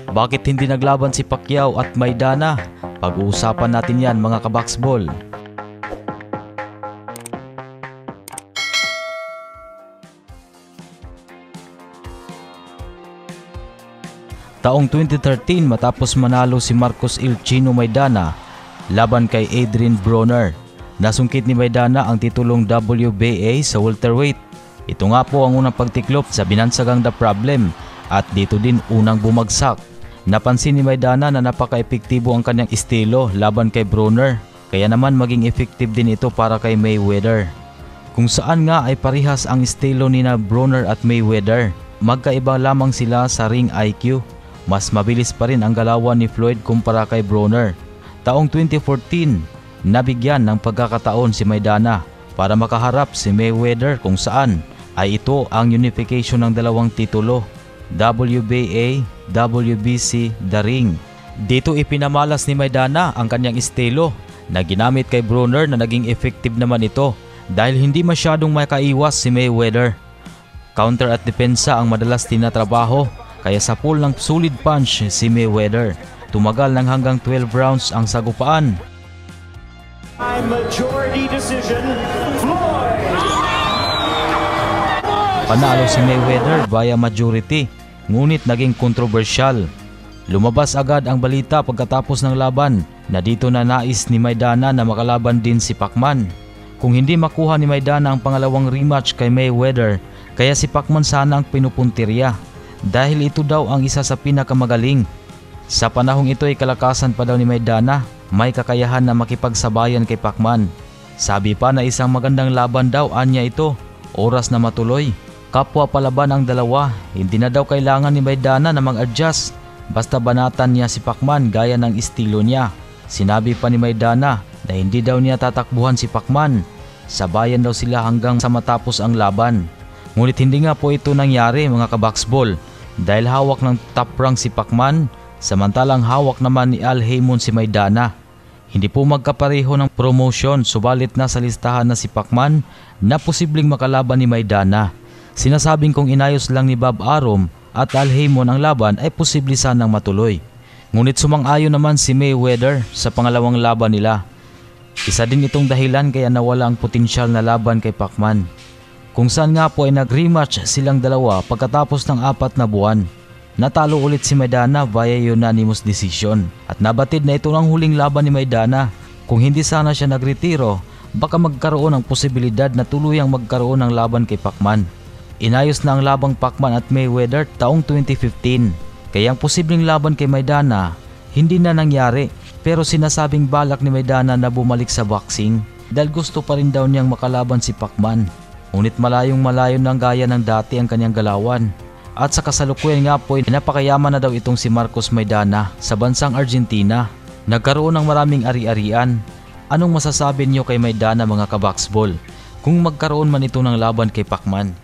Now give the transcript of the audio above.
Bakit hindi naglaban si Pacquiao at Maidana? Pag-uusapan natin yan mga kabaksbol. Taong 2013 matapos manalo si Marcos El Chino Maidana laban kay Adrian Broner, nasungkit ni Maidana ang titulong WBA sa welterweight. Ito nga po ang unang pagtiklop sa binansagang The Problem at dito din unang bumagsak. Napansin ni Maidana na napaka-epektibo ang kanyang estilo laban kay Broner, kaya naman maging effective din ito para kay Mayweather. Kung saan nga ay parihas ang estilo ni na Broner at Mayweather, magkaiba lamang sila sa ring IQ. Mas mabilis pa rin ang galawan ni Floyd kumpara kay Broner. Taong 2014, nabigyan ng pagkakataon si Maidana para makaharap si Mayweather kung saan ay ito ang unification ng dalawang titulo, WBA, WBC, The Ring. Dito ipinamalas ni Maidana ang kanyang estilo na ginamit kay Broner na naging effective naman ito dahil hindi masyadong makaiwas si Mayweather. Counter at depensa ang madalas tinatrabaho, kaya sa pool ng solid punch si Mayweather. Tumagal ng hanggang 12 rounds ang sagupaan. Majority decision, Floyd. Panalo si Mayweather via majority, ngunit naging kontrobersyal. Lumabas agad ang balita pagkatapos ng laban na dito na nais ni Maidana na makalaban din si Pacman. Kung hindi makuha ni Maidana ang pangalawang rematch kay Mayweather, kaya si Pacman sana ang pinupuntirya dahil ito daw ang isa sa pinakamagaling. Sa panahong ito ay kalakasan pa daw ni Maidana, may kakayahan na makipagsabayan kay Pacman. Sabi pa na isang magandang laban daw anya ito, oras na matuloy. Kapwa palaban ang dalawa, hindi na daw kailangan ni Maidana na mag-adjust, basta banatan niya si Pacman gaya ng estilo niya. Sinabi pa ni Maidana na hindi daw niya tatakbuhan si Pacman, sabayan daw sila hanggang sa matapos ang laban. Ngunit hindi nga po ito nangyari mga kabaksbol dahil hawak ng top rank si Pacman, samantalang hawak naman ni Al Haymon si Maidana. Hindi po magkapareho ng promotion, subalit nasa listahan na si Pacman na posibleng makalaban ni Maidana. Sinasabing kung inayos lang ni Bob Arum at Al Haymon ang laban ay posible sanang matuloy. Ngunit sumang-ayon naman si Mayweather sa pangalawang laban nila. Isa din itong dahilan kaya nawala ang potensyal na laban kay Pacman, kung saan nga po ay nag-rematch silang dalawa pagkatapos ng 4 na buwan. Natalo ulit si Maidana via unanimous decision at nabatid na ito ang huling laban ni Maidana. Kung hindi sana siya nagretiro, baka magkaroon ng posibilidad na tuluyang magkaroon ng laban kay Pacman. Inayos na ang labang Pacman at Mayweather taong 2015, kaya ang posibleng laban kay Maidana hindi na nangyari, pero sinasabing balak ni Maidana na bumalik sa boxing dahil gusto pa rin daw niyang makalaban si Pacman. Ngunit malayong malayo ng gaya ng dati ang kanyang galawan. At sa kasalukuyan nga po ay napakayaman na daw itong si Marcos Maidana sa bansang Argentina. Nagkaroon ng maraming ari-arian. Anong masasabi niyo kay Maidana mga kabaksbol kung magkaroon man ito ng laban kay Pacman?